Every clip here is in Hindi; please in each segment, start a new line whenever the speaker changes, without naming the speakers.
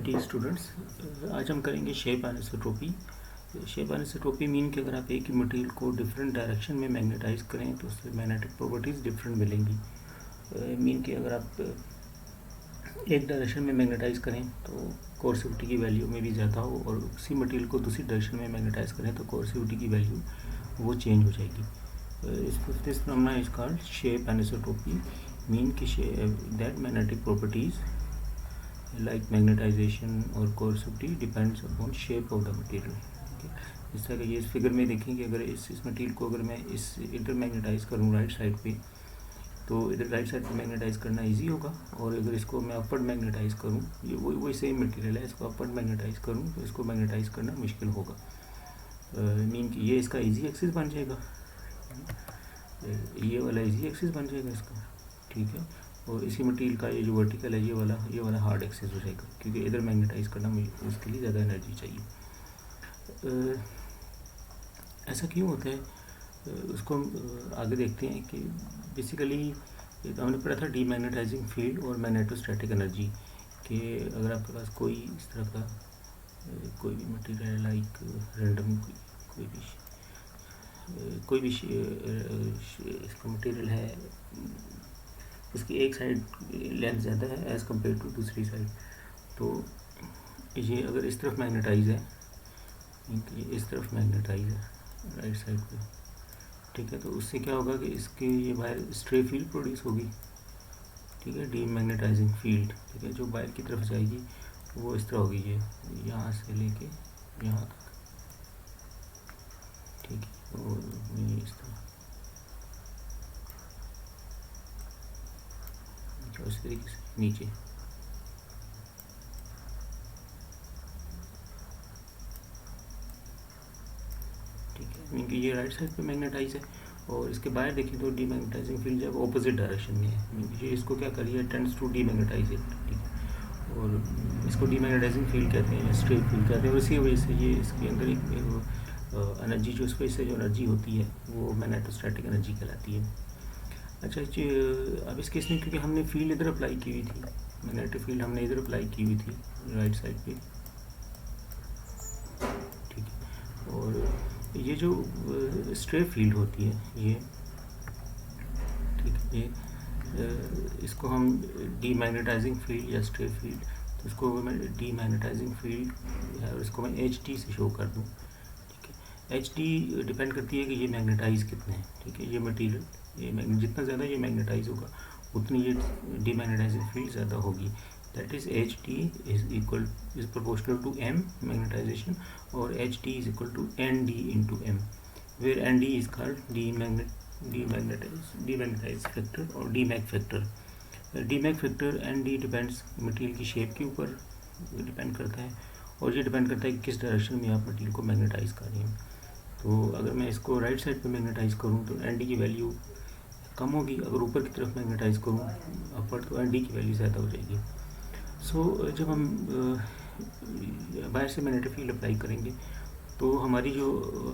डी स्टूडेंट्स, आज हम करेंगे शेप एनिसोट्रोपी। शेप एनिसोट्रोपी मीन कि अगर आप एक ही मटेरियल को डिफरेंट डायरेक्शन में मैग्नेटाइज करें तो उससे मैग्नेटिक प्रॉपर्टीज़ डिफरेंट मिलेंगी। मीन कि अगर आप एक डायरेक्शन में मैग्नेटाइज करें तो कोर्सिविटी की वैल्यू में भी ज़्यादा हो, और उसी मटेरियल को दूसरी डायरेक्शन में मैग्नेटाइज करें तो कोर्सिविटी की वैल्यू वो चेंज हो जाएगी। This phenomena is called shape anisotropy, mean कि that magnetic properties like magnetization or coercivity depends upon shape of the material। इस तरह ये इस फिगर में देखेंगे, अगर इस मटेरियल को अगर मैं इस इधर मैग्नेटाइज करूँ राइट साइड पे, तो इधर राइट साइड पे मैग्नेटाइज करना इजी होगा, और अगर इसको मैं अपवर्ड मैग्नेटाइज करूँ, ये वही सेम मटेरियल है, इसको अपवर्ड मैग्नेटाइज करूँ तो इसको मैग्नेटाइज करना मुश्किल होगा। मीन कि ये इसका इजी एक्सिस बन जाएगा, ये वाला इजी एक्सिस बन जाएगा इसका, ठीक है। और इसी मटेरियल का ये जो वर्टिकल है ये वाला हार्ड एक्सेस हो जाएगा, क्योंकि इधर मैग्नेटाइज करना उसके लिए ज़्यादा एनर्जी चाहिए। ऐसा क्यों होता है उसको हम आगे देखते हैं कि बेसिकली हमने पढ़ा था डीमैग्नेटाइजिंग फील्ड और मैग्नेटोस्टैटिक एनर्जी कि अगर आपके पास कोई इस तरह का कोई भी मटेरियल है, लाइक रैंडम कोई भी इसका मटेरियल है, उसकी एक साइड लेंथ ज़्यादा है एज़ कम्पेयर टू दूसरी साइड, तो ये अगर इस तरफ मैग्नेटाइज है, इस तरफ मैग्नेटाइज है राइट साइड पे, ठीक है, तो उससे क्या होगा कि इसके ये बाहर स्ट्रे फील्ड प्रोड्यूस होगी, ठीक है, डीमैग्नेटाइजिंग फील्ड, ठीक है, जो बाहर की तरफ जाएगी वो इस तरह होगी, ये यहाँ से लेके यहाँ तक, ठीक है, और ये इस तरह इस तरीके से नीचे, ठीक है, मीन कि ये राइट साइड पे मैग्नेटाइज है, और इसके बाहर देखिए तो डीमैग्नेटाइजिंग फील्ड जब ऑपोजिट डायरेक्शन में है, मीन ये इसको क्या कर रही है, टेंड्स टू डीमैग्नेटाइज इट, ठीक है, और इसको डीमैग्नेटाइजिंग फील्ड कहते हैं या स्ट्रे फील्ड कहते हैं, और इसी वजह से ये इसके अंदर एक एनर्जी जो इस वजह से जो एनर्जी होती है वो मैग्नेटोस्टैटिक एनर्जी कहलाती है। अच्छा, अब इस केस में क्योंकि हमने फील्ड इधर अप्लाई की हुई थी, मैग्नेटिक फील्ड हमने इधर अप्लाई की हुई थी राइट साइड पे, ठीक है, और ये जो स्ट्रे फील्ड होती है ये, ठीक है, ये इसको हम डीमैग्नेटाइजिंग फील्ड या स्ट्रे फील्ड, तो इसको मैं डीमैग्नेटाइजिंग फील्ड है और इसको मैं एच टी से शो कर दूँ, ठीक है। एच टी डिपेंड करती है कि ये मैग्नेटाइज कितने हैं, ठीक है, ये मटेरियल ये जितना ज़्यादा ये मैग्नेटाइज होगा उतनी ये डीमैग्नेटाइजिंग फील्ड ज़्यादा होगी, that is H T is proportional to M magnetization, और H T is equal to N D into M, where N D is called demagnetize factor और demag factor. Demag factor N D depends material की शेप के ऊपर डिपेंड करता है, और ये डिपेंड करता है कि किस डायरेक्शन में आप मटेरियल को मैग्नेटाइज कर रहे हैं। तो अगर मैं इसको राइट साइड पे मैग्नेटाइज करूँ तो एन डी की वैल्यू कम होगी, अगर ऊपर की तरफ मैग्नेटाइज करूँ अपर तो एन डी की वैल्यू ज़्यादा हो जाएगी। सो जब हम बाहर से मैग्नेटिक फील्ड अप्लाई करेंगे तो हमारी जो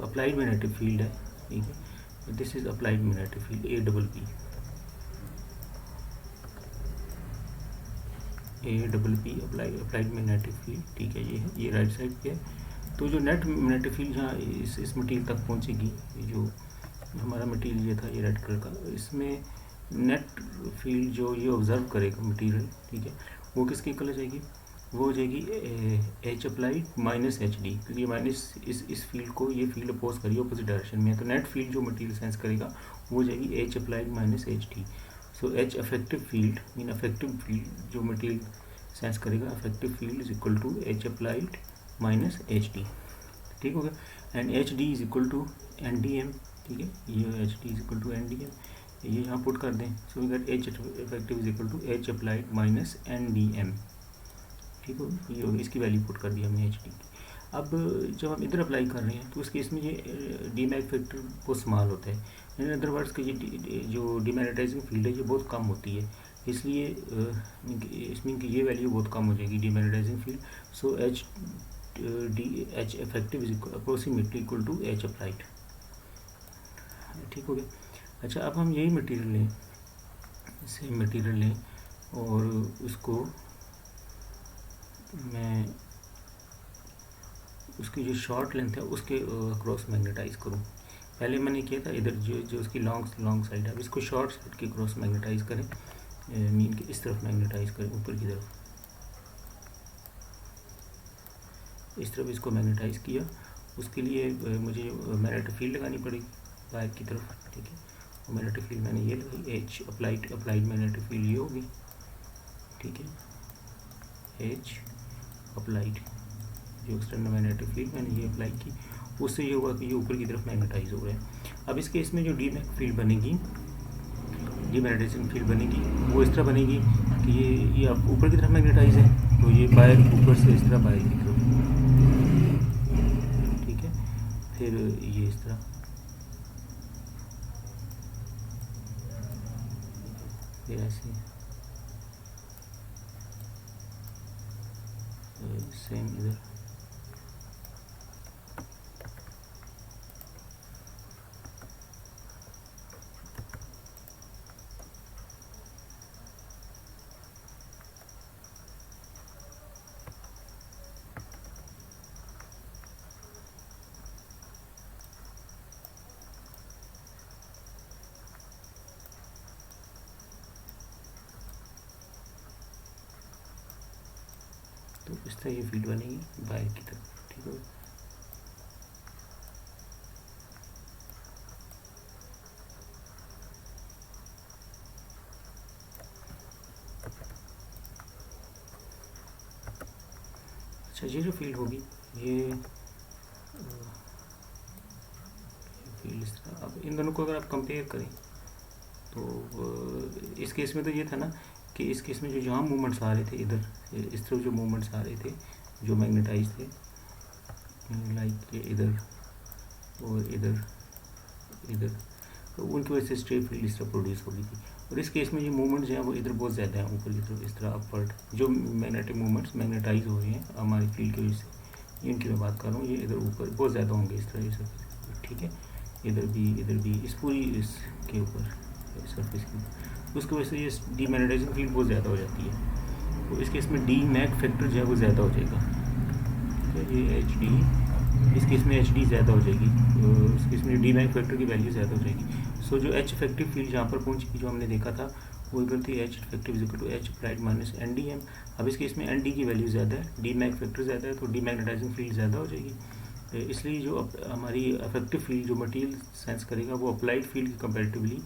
अप्लाइड मैग्नेटिक फील्ड है, ठीक है, this is applied magnetic field A double P applied magnetic field, ठीक है, ये है, ये राइट साइड पे है। तो जो नेट मैग्नेटिक फील्ड यहाँ इस मटेरियल तक पहुँचेगी, जो हमारा मटेरियल ये था ये रेड कलर का, इसमें नेट फील्ड जो ये ऑब्जर्व करेगा मटेरियल, ठीक है, वो किसकी इक्वल हो जाएगी, वो हो जाएगी H applied minus H D, क्योंकि ये माइनस इस फील्ड को ये फील्ड अपोज करिए अपोजिट डायरेक्शन में है, तो नेट फील्ड जो मटेरियल सेंस करेगा वो हो जाएगी H applied minus H D. So H effective field mean effective field जो मटेरियल सेंस करेगा, effective field is equal to H applied minus H D, ठीक हो गया, and H D is equal to N D M, ठीक है, ये H D is equal to N D M, ये यहाँ पुट कर दें, so we get H effective is equal to H applied minus N D M, ठीक हो, ये इसकी वैल्यू पुट कर दी हमने एच डी की। अब जब हम इधर अप्लाई कर रहे हैं तो उस केस में ये डीमैग फैक्टर बहुत स्मॉल होता है, इन अदर वर्ड्स कि ये जो डीमैग्नेटाइजिंग फील्ड है ये बहुत कम होती है, इसलिए इसमें कि ये वैल्यू बहुत कम हो जाएगी demagnetising field. So H effective is approximately equal to H applied, ठीक हो गया। अच्छा, अब हम यही मटेरियल लें, सेम मटेरियल लें और उसको मैं उसकी जो शॉर्ट लेंथ है उसके क्रॉस मैग्नेटाइज करूँ। पहले मैंने किया था इधर जो जो उसकी लॉन्ग साइड है, अब इसको शॉर्ट साइड के क्रॉस मैग्नेटाइज करें, मीन के इस तरफ मैग्नेटाइज करें, ऊपर की तरफ इस तरफ इसको मैग्नेटाइज किया। उसके लिए मुझे मैग्नेटिक फील्ड लगानी पड़ेगी बाहर की तरफ, ठीक है। और मैग्नेटिक फील्ड मैंने ये लगाई, एच अप्लाइड मैग्नेटिक फील्ड ये होगी, ठीक है। एच अप्लाइड जो एक्सटर्नल मैग्नेटिक फील्ड मैंने ये अप्लाई की, उससे ये हुआ कि ये ऊपर की तरफ मैग्नेटाइज हो रहा है। अब इस केस में जो डी मैग फील्ड बनेगी, डी मैग्नेटाइजेशन फील्ड बनेगी, वो इस तरह बनेगी कि ये अब ऊपर की तरफ मैग्नेटाइज है, तो ये बाहर ऊपर से इस तरह बाहर की तरफ, ठीक है। फिर ये इस तरह, फिर ऐसे सेम इधर, तो इस तरह ये फील्ड बनेगी बाहर की तरफ, ठीक है। अच्छा, ये जो फील्ड होगी ये फील्ड इस तरह, अब इन दोनों को अगर आप कंपेयर करें तो इस केस में तो ये था ना कि इस केस में जो यहाँ मूवमेंट्स आ रहे थे इधर, इस तरफ जो मूवमेंट्स आ रहे थे जो मैग्नेटाइज थे, लाइक इधर और इधर, तो उनकी वजह से स्ट्रेट फील्ड इस तरह प्रोड्यूस हो गई थी। और इस केस में ये मूवमेंट्स जो हैं वो इधर बहुत ज़्यादा हैं, ऊपर की तरफ इस तरह अपवर्ड जो मैग्नेटिक मूवमेंट्स मैग्नेटाइज हो रही हैं हमारी फील्ड की वजह से, इनकी मैं बात कर रहा हूँ, ये इधर ऊपर बहुत ज़्यादा होंगे इस तरह ये सरफेस, ठीक है। इधर भी इस पूरी इसके ऊपर सरफेस के ऊपर, उसकी वजह से ये डीमैग्नेटाइजिंग फील्ड बहुत ज़्यादा हो जाती है। तो इस केस में डी मैग फैक्टर जो है वो ज़्यादा हो जाएगा, ठीक है। ये एच डी, इस केस में एच डी ज़्यादा हो जाएगी, तो इस केस में डी मैग फैक्टर की वैल्यू ज़्यादा हो जाएगी। सो जो एच इफेक्टिव फील्ड जहाँ पर पहुँचेगी जो हमने देखा था वो इक्वल थी H effective equal to H applied minus N D M. अब इस केस में एन डी की वैल्यू ज़्यादा है, डी मैग फैक्टर ज़्यादा है, तो डी मैग्नेटाइजिंग फील्ड ज़्यादा हो जाएगी। इसलिए जो हमारी इफेक्टिव फील्ड जो मटेरियल सेंस करेगा वो अप्लाइड फील्ड की कंपेरेटिवली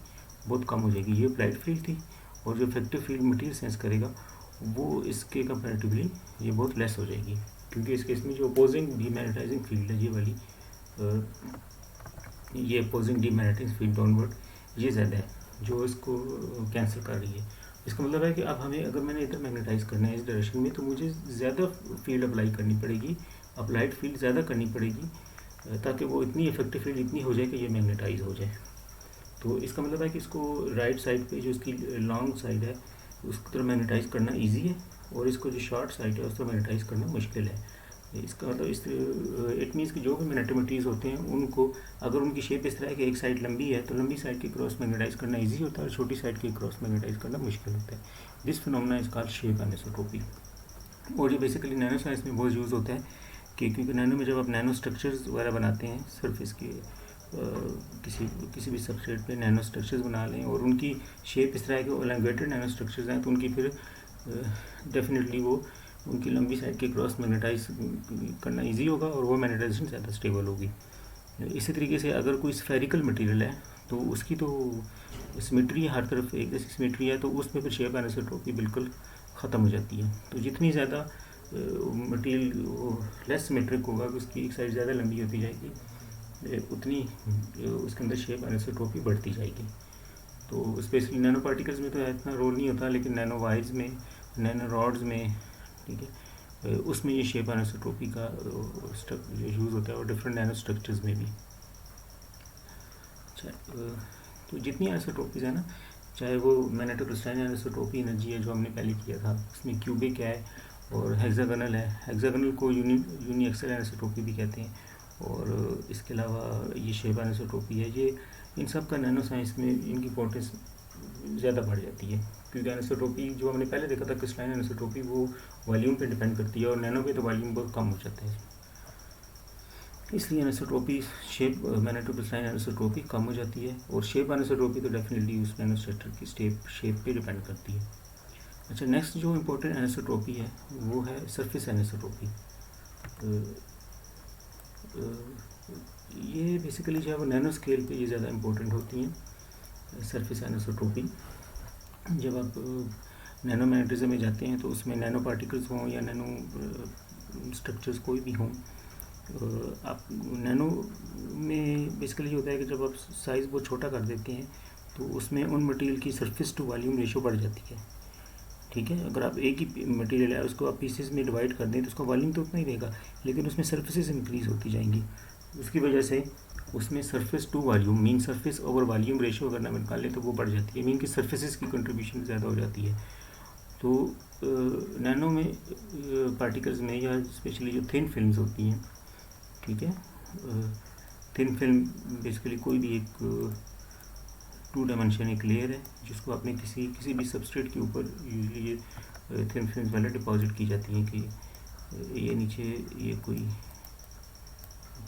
बहुत कम हो जाएगी। ये अप्लाइड फील्ड थी, और जो इफेक्टिव फील्ड मटेरियल सेंस करेगा वो इसके कंपेरेटिवली ये बहुत लेस हो जाएगी, क्योंकि इस केस में जो अपोजिंग डीमैग्नेटाइजिंग फील्ड है ये वाली, ये अपोजिंग डीमैग्नेटाइजिंग फील्ड डाउनवर्ड ये ज़्यादा है जो इसको कैंसिल कर रही है। इसका मतलब है कि अब हमें अगर मैंने इधर मैग्नेटाइज करना है इस डायरेक्शन में, तो मुझे ज़्यादा फील्ड अप्लाई करनी पड़ेगी, अप्लाइड फील्ड ज़्यादा करनी पड़ेगी, ताकि वो इतनी इफेक्टिव फील्ड इतनी हो जाए कि ये मैग्नेटाइज हो जाए। तो इसका मतलब है कि इसको राइट साइड पे जो इसकी लॉन्ग साइड है उसकी तरफ मैग्नेटाइज करना इजी है, और इसको जो शॉर्ट साइड है उस तरफ मैग्नेटाइज करना मुश्किल है। इसका मतलब इस इट मीन्स कि जो भी मैग्नेटिक मटेरियल्स होते हैं उनको अगर उनकी शेप इस तरह है कि एक साइड लंबी है तो लंबी साइड के क्रॉस मैग्नेटाइज करना इजी होता है, और छोटी साइड के क्रॉस मैग्नेटाइज करना मुश्किल होता है। This phenomena is called shape anisotropy, और ये बेसिकली नैनो साइंस में बहुत यूज़ होता है क्योंकि नैनो में जब आप नैनो स्ट्रक्चर्स वगैरह बनाते हैं सरफेस के किसी भी सबस्ट्रेट पे नैनो स्ट्रक्चर्स बना लें और उनकी शेप इस तरह के एलांगेटेड नैनो स्ट्रक्चर्स हैं, तो उनकी फिर डेफिनेटली वो उनकी लंबी साइड के क्रॉस मैग्नेटाइज करना इजी होगा, और वो मैग्नेटाइजेशन ज़्यादा स्टेबल होगी। इसी तरीके से अगर कोई स्फेरिकल मटेरियल है तो उसकी तो सिमेट्री हर तरफ एक जैसी सिमेट्री है, तो उसमें फिर शेप एनिसोट्रोपी बिल्कुल ख़त्म हो जाती है। तो जितनी ज़्यादा मटेरियल लेस सिमेट्रिक होगा, उसकी एक साइड ज़्यादा लंबी होती जाएगी, उतनी उसके अंदर शेप एनिसोट्रोपी बढ़ती जाएगी। तो स्पेशली नैनो पार्टिकल्स में तो इतना रोल नहीं होता, लेकिन नैनो वायर्स में, नैनो रॉड्स में, ठीक है, उसमें ये शेप एनिसोट्रोपी का जो यूज़ होता है और डिफरेंट नैनो स्ट्रक्चर्स में भी। अच्छा, तो जितनी एनिसोट्रोपीज़ है ना, चाहे वो मैग्नेटोक्रिस्टलाइन एनिसोट्रोपी एनर्जी है जो हमने पहले किया था, उसमें क्यूबिक है और हेक्सागोनल है, हेक्सागोनल को यूनी एक्सल एनिसोट्रोपी भी कहते हैं, और इसके अलावा ये शेप एनिसोट्रोपी है। ये इन सब का नैनो साइंस में इनकी इंपॉर्टेंस ज़्यादा बढ़ जाती है, क्योंकि एनिसोट्रॉपी जो हमने पहले देखा था क्रिस्टलाइन एनिसोट्रॉपी वो वॉल्यूम पे डिपेंड करती है, और नैनो पे तो वॉल्यूम बहुत कम हो जाता है, इसलिए एनिसोट्रॉपी शेप मैग्नेटोक्रिस्टलाइन एनिसोट्रॉपी कम हो जाती है। और शेप एनिसोट्रॉपी तो डेफिनेटली उस नैनोस्ट्रक्चर की शेप पे डिपेंड करती है। अच्छा, नेक्स्ट जो इम्पोर्टेंट एनिसोट्रॉपी है वो है सरफेस एनिसोट्रॉपी। ये बेसिकली जो है वो नैनो स्केल पे ये ज़्यादा इम्पोर्टेंट होती हैं सरफेस एनिसोट्रॉपी। जब आप नैनो मैग्नेटिज्म में जाते हैं तो उसमें नैनो पार्टिकल्स हों या नैनो स्ट्रक्चर्स कोई भी हों, आप नैनो में बेसिकली होता है कि जब आप साइज़ बहुत छोटा कर देते हैं तो उसमें उन मटेरियल की सरफेस टू वॉल्यूम रेशो बढ़ जाती है। ठीक है, अगर आप एक ही मटेरियल है उसको आप पीसेस में डिवाइड कर दें तो उसका वॉल्यूम तो उतना ही रहेगा, लेकिन उसमें सरफेसेस इंक्रीज़ होती जाएंगी। उसकी वजह से उसमें surface to volume mean surface over volume ratio अगर ना निकाल लें तो वो बढ़ जाती है, मीन कि सरफेसेस की कंट्रीब्यूशन ज़्यादा हो जाती है। तो नैनो में पार्टिकल्स में या स्पेशली जो थिन फिल्म्स होती हैं, ठीक है, थिन फिल्म बेसिकली कोई भी एक 2 डायमेंशन एक लेयर है जिसको आपने किसी भी सबस्ट्रेट के ऊपर यूजली ये थिन फिल्म्स पहले डिपॉजिट की जाती हैं कि ये नीचे ये कोई,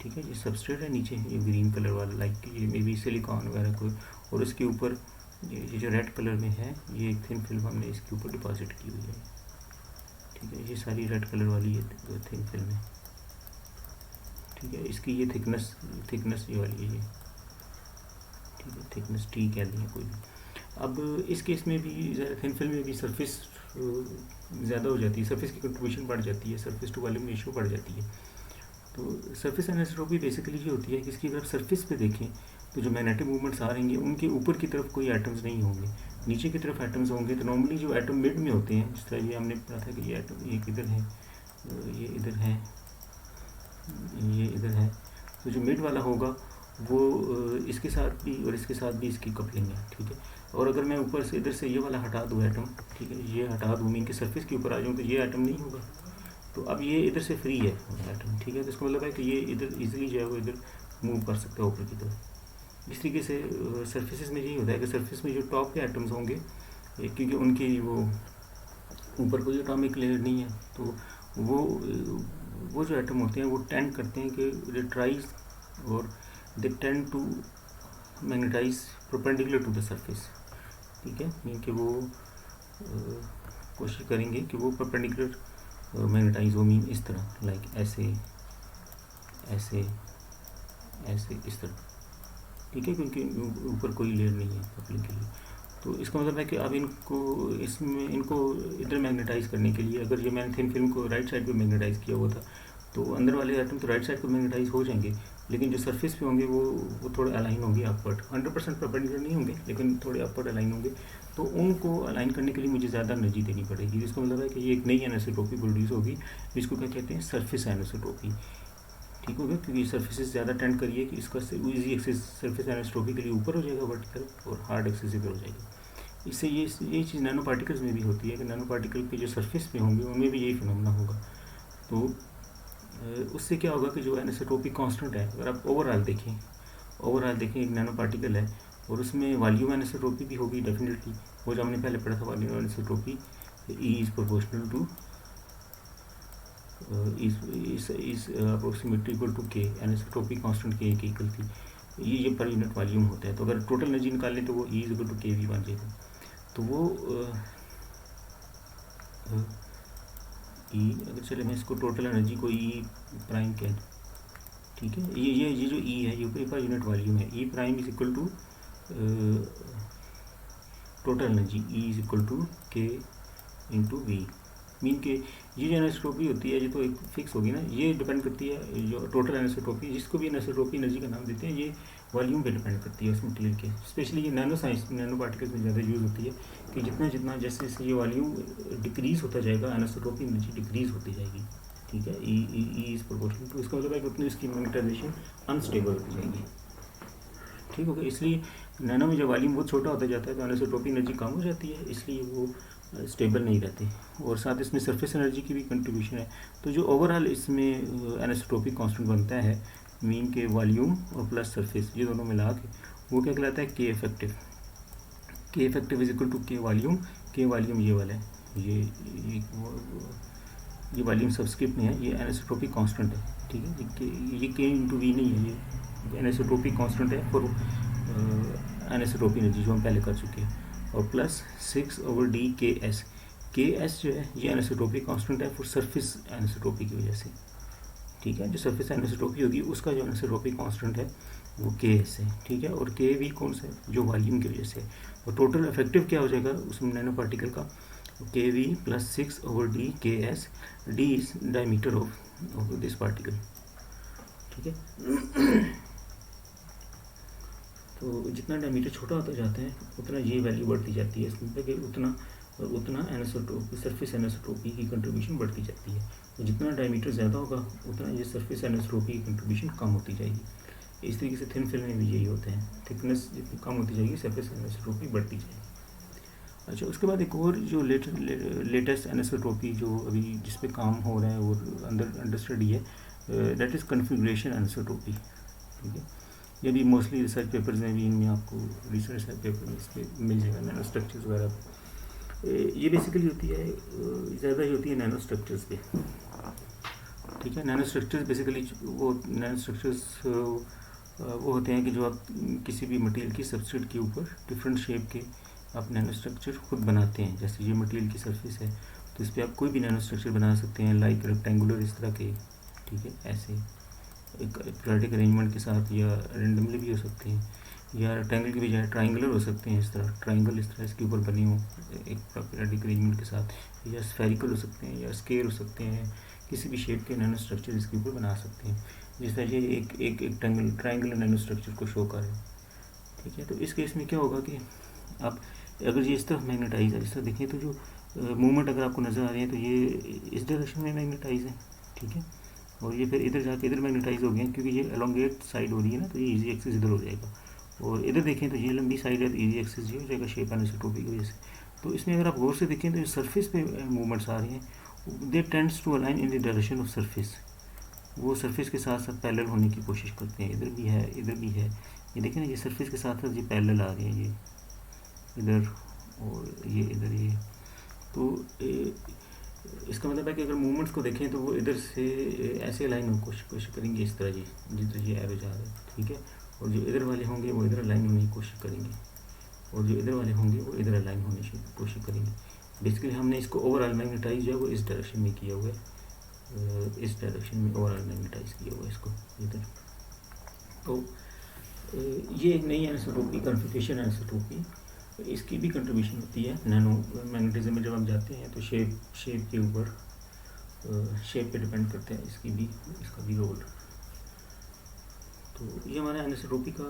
ठीक है, ये सबस्ट्रेट है, नीचे ये ग्रीन कलर वाला लाइक ये मे बी सिलिकॉन वगैरह कोई, और इसके ऊपर ये जो रेड कलर में है ये एक थिन फिल्म हमने इसके ऊपर डिपॉजिट की हुई है। ठीक है, ये सारी रेड कलर वाली ये थिन फिल्म है। ठीक है, इसकी ये थिकनेस ये वाली है ये, ठीक है, थिकनेस टी कह दी है कोई भी। अब इस केस में भी थिन फिल्म में भी सरफेस ज़्यादा हो जाती है, सरफेस की कंट्रीब्यूशन बढ़ जाती है, सरफेस टू वॉल्यूम रेशियो बढ़ जाती है। तो सरफेस एनिसोट्रॉपी बेसिकली ये होती है कि इसकी अगर आप सरफेस पे देखें तो जो मैग्नेटिक मूवमेंट्स आ रहेंगे उनके ऊपर की तरफ कोई एटम्स नहीं होंगे, नीचे की तरफ एटम्स होंगे। तो नॉर्मली जो एटम मिड में होते हैं, जिस तरह ये हमने पढ़ा था कि ये एटम ये इधर है, ये इधर है, ये इधर है, तो जो मिड वाला होगा वो इसके साथ भी और इसके साथ भी इसकी कपलिंग है। ठीक है, और अगर मैं ऊपर से इधर से ये वाला हटा दूँ एटम, ठीक है, ये हटा दूँ मीन के सरफेस के ऊपर आ जाऊँ तो ये एटम नहीं होगा, तो अब ये इधर से फ्री है एटम। ठीक है, तो इसका मतलब है कि ये इधर इजीली जो है वो इधर मूव कर सकता है ऊपर की तरफ। इस तरीके से सरफेसेस में यही होता है कि सरफेस में जो टॉप के एटम्स होंगे, क्योंकि उनकी वो ऊपर कोई एटॉमिक लेयर नहीं है, तो वो जो एटम होते हैं वो टेंड करते हैं कि दे ट्राइज और they tend to magnetise perpendicular to the surface. ठीक है, मीन कि वो कोशिश करेंगे कि वो परपेंडिकुलर मैग्नेटाइज हो, मीन इस तरह, लाइक ऐसे ऐसे ऐसे इस तरह। ठीक है, क्योंकि ऊपर कोई लेयर नहीं है कपलिंग के लिए। तो इसका मतलब है कि अब इनको इधर मैग्नेटाइज करने के लिए, अगर ये मैंने थिन फिल्म को राइट साइड पे मैग्नेटाइज किया हुआ था तो अंदर वाले एटम तो राइट साइड पे मैग्नेटाइज हो जाएंगे, लेकिन जो सरफेस पे होंगे वो थोड़े अलाइन होंगे अपवर्ड, 100% परपेंडिकुलर नहीं होंगे लेकिन थोड़े अपवर्ड अलाइन होंगे। तो उनको अलाइन करने के लिए मुझे ज़्यादा एनर्जी देनी पड़ेगी, जिसका मतलब है कि ये एक नई एनिसोट्रॉपी प्रोड्यूस होगी, जिसको क्या कहते हैं, सरफेस एनिसोट्रॉपी। ठीक हो गया, क्योंकि सरफेसेस ज़्यादा टेंड करिए कि इसका ईजी एक्सेस सरफेस एनिसोट्रॉपी के लिए ऊपर हो जाएगा वर्टिकल, और हार्ड एक्सेस इधर हो जाएगा। इससे ये चीज़ नैनो पार्टिकल्स में भी होती है कि नैनो पार्टिकल के जो सरफेस पे होंगे उनमें भी यही फिनोमेना होगा। तो उससे क्या होगा कि जो एनिसोट्रॉपी कांस्टेंट है, अगर आप ओवरऑल देखें एक नैनो पार्टिकल है और उसमें वॉल्यूम एनिसोट्रॉपी भी होगी डेफिनेटली, वो जो हमने पहले पढ़ा था volume anisotropy, E is proportional to is approximately equal to k, anisotropy constant k की इक्वल थी। ये पर यूनिट वॉल्यूम होता है, तो अगर टोटल एनर्जी निकाल लें तो वो E इज इक्वल टू के भी बन जाएगा। तो वो E अगर चले मैं इसको टोटल एनर्जी को E प्राइम कह दूँ, ठीक है, ये जो E है ये पर यूनिट वॉल्यूम है, E prime is equal to total energy, E is equal to K into V. Mean के ये जो एनिसोट्रॉपी होती है ये तो एक फिक्स होगी ना, ये डिपेंड करती है जो टोटल एनिसोट्रॉपी, जिसको भी एनिसोट्रॉपी एनर्जी का नाम देते हैं, ये वॉल्यूम पे डिपेंड करती है उस मटेरियल के। स्पेशली ये नैनो पार्टिकल्स में ज़्यादा यूज़ होती है कि जितना जैसे जैसे ये वॉल्यूम डिक्रीज़ होता जाएगा एनिसोट्रॉपी एनर्जी डिक्रीज़ होती जाएगी। ठीक है, ई इज़ प्रोपोर्शनल टू, इसका मतलब है कि उतनी इसकी मैग्नेटाइजेशन अनस्टेबल होती जाएगी। ठीक हो गया, इसलिए नैनो में जब वॉल्यूम बहुत छोटा होता जाता है तो एनिसोट्रॉपी एनर्जी कम हो जाती है, इसलिए वो स्टेबल नहीं रहती, और साथ इसमें सरफेस एनर्जी की भी कंट्रीब्यूशन है। तो जो ओवरऑल इसमें एनिसोट्रॉपी कांस्टेंट बनता है, मीन के वॉल्यूम और प्लस सरफेस ये दोनों मिला के वो क्या कहलाता है, के इफेक्टिव। के इफेक्टिव इज इक्वल टू के वॉल्यूम। के वॉल्यूम ये वाला है, ये वॉल्यूम सबस्क्रिप्ट में है, ये एनिसोट्रोपिक कांस्टेंट है, ठीक है। ये के इंटू वी नहीं है, ये एनिसोट्रोपिक कांस्टेंट है फॉर एनिसोट्रोपी एनर्जी जो हम पहले कर चुके हैं, और प्लस 6/d KS। KS जो है ये एनिसोट्रोपिक कांस्टेंट है फॉर सरफेस एनिसोट्रोपी की वजह से, ठीक है। जो सरफेस एनिसोट्रोपी होगी उसका जो एनिसोट्रोपिक कांस्टेंट है वो KS है, ठीक है। और KV कौन सा है, जो वॉल्यूम की वजह से। और टोटल इफेक्टिव क्या हो जाएगा उसमें नैनो पार्टिकल का, KV plus 6/d KS। D is diameter of this particle, ठीक है। तो जितना डायमीटर छोटा होता जाता है उतना ये वैल्यू बढ़ती जाती है, इसमें मतलब कि उतना एनिसोट्रोपी, सरफेस एनिसोट्रोपी की कंट्रीब्यूशन बढ़ती जाती है। तो जितना डायमीटर ज़्यादा होगा उतना ये सरफेस एनिसोट्रोपी की कंट्रीब्यूशन कम होती जाएगी। इस तरीके से थिन फिल्म में भी यही होता है, थिकनेस जितनी कम होती जाएगी सरफेस एनिसोट्रोपी बढ़ती जाएगी। अच्छा, उसके बाद एक और जो लेटेस्ट एनिसोट्रोपी जो अभी जिस पे काम हो रहा है और अंडर स्टडी है, दैट इज़ कन्फिग्रेशन एनिसोट्रोपी, ठीक है। ये भी मोस्टली रिसर्च पेपर्स में भी, इनमें आपको रिसर्च पेपर में इसमें मिल जाएगा नैनो स्ट्रक्चर्स वगैरह। ये बेसिकली होती है, ज़्यादा ही होती है नैनो स्ट्रक्चर्स पे, ठीक है। नैनो स्ट्रक्चर्स बेसिकली वो नैनो स्ट्रक्चर्स वो होते हैं कि जो आप किसी भी मटेरियल की सबस्ट्रेट के ऊपर डिफरेंट शेप के आप नैनो स्ट्रक्चर खुद बनाते हैं। जैसे ये मटेरियल की सरफेस है तो इस पर आप कोई भी नैनो स्ट्रक्चर बना सकते हैं, लाइक रेक्टेंगुलर इस तरह के, ठीक है, ऐसे एक पीरियोडिक अरेंजमेंट के साथ, या रेंडमली भी हो सकते हैं, या रेक्टेंगल की बजाय ट्राइंगुलर हो सकते हैं, इस तरह ट्राइंगल इस तरह इसके ऊपर बनी हो एक पीरियोडिक अरेंजमेंट के साथ, या स्फेरिकल हो सकते हैं, या स्क्वायर हो सकते हैं, किसी भी शेप के नैनो स्ट्रक्चर इसके ऊपर बना सकते हैं। जिस तरह ये एक ट्राइंगुलर नैनो स्ट्रक्चर को शो कर है, ठीक है। तो इस केस में क्या होगा कि आप अगर ये इस तरफ मैग्नेटाइज है, इस तरह देखें तो जो मूवमेंट अगर आपको नज़र आ रही है तो ये इस डायरेक्शन में मैग्नेटाइज है, ठीक है। और ये फिर इधर जाके इधर मैग्नेटाइज हो गए क्योंकि ये एलोंगेट साइड हो रही है ना, तो ये इजी एक्सिस इधर हो जाएगा। और इधर देखें तो ये लंबी साइड है तो इजी एक्सिस ये हो जाएगा शेप एनिसोट्रोपी की वजह से। तो इसमें अगर आप गौर से देखें तो जो सरफेस पे मूवमेंट्स आ रही हैं they tends to align in the direction of surface, वो सरफेस के साथ साथ पैरेलल होने की कोशिश करते हैं। इधर भी है, इधर भी है, ये देखें ना, ये सरफेस के साथ साथ ये पैरेलल आ रही है, ये इधर और ये इधर, ये तो इसका मतलब है कि अगर मूवमेंट्स को देखें तो वो इधर से ऐसे अलाइन होने की कोशिश करेंगे, इस तरह जी, जिधर ये एरो जा रहा है, ठीक है। और जो इधर वाले होंगे वो इधर अलाइन होने की कोशिश करेंगे, और जो इधर वाले होंगे वो इधर अलाइन होने की कोशिश करेंगे। बेसिकली हमने इसको ओवरऑल मैग्नेटाइज जो है वो इस डायरेक्शन में किया हुआ है, इस डायरेक्शन में ओवरऑल मैग्नेटाइज किया हुआ है इसको इधर। तो ये एक नई एनिसोट्रोपी, कन्फिग्रेशन एनिसोट्रोपी, इसकी भी कंट्रीब्यूशन होती है नैनो मैग्नेटिज्म में। जब हम जाते हैं तो शेप के ऊपर, शेप पे डिपेंड करते हैं इसका भी रोल। तो ये हमारा एनिसोट्रोपी का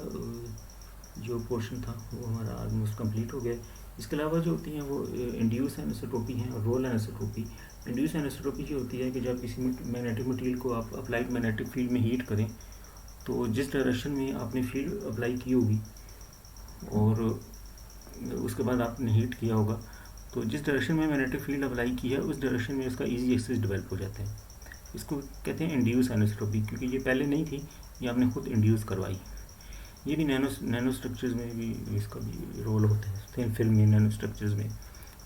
जो पोर्शन था वो हमारा ऑलमोस्ट कंप्लीट हो गया। इसके अलावा जो होती हैं वो इंड्यूस एनिसोट्रोपी हैं और रोल एनिसोट्रोपी। इंड्यूस एनिसोट्रोपी ये होती है कि जब किसी मैग्नेटिक मटेरियल को आप अप्लाइड मैग्नेटिक फील्ड में हीट करें तो जिस डायरेक्शन में आपने फील्ड अप्लाई की होगी और उसके बाद आपने हीट किया होगा, तो जिस डायरेक्शन में मैग्नेटिक फील्ड अप्लाई किया उस डायरेक्शन में उसका इजी एक्सिस डेवलप हो जाता है। इसको कहते हैं इंड्यूस एनिसोट्रोपी, क्योंकि ये पहले नहीं थी, ये आपने खुद इंड्यूस करवाई। ये भी नैनो स्ट्रक्चर्स में भी इसका भी रोल होता है, थिन फिल्म में नैनो स्ट्रक्चर्स में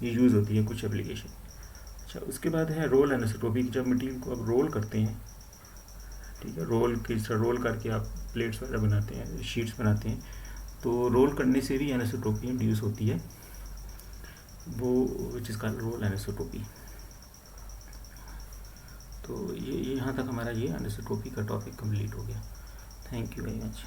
ये यूज़ होती है कुछ एप्लीकेशन। अच्छा, उसके बाद है रोल एनिसोट्रोपी, जब मटेरियल को आप रोल करते हैं, ठीक है, रोल करके आप प्लेट्स वगैरह बनाते हैं, शीट्स बनाते हैं, तो रोल करने से भी एनिसोट्रोपी इंड्यूस होती है, वो विच इज़ कॉल्ड रोल एनिसोट्रोपी। तो ये यहाँ तक हमारा ये एनिसोट्रोपी का टॉपिक कंप्लीट हो गया। Thank you very much.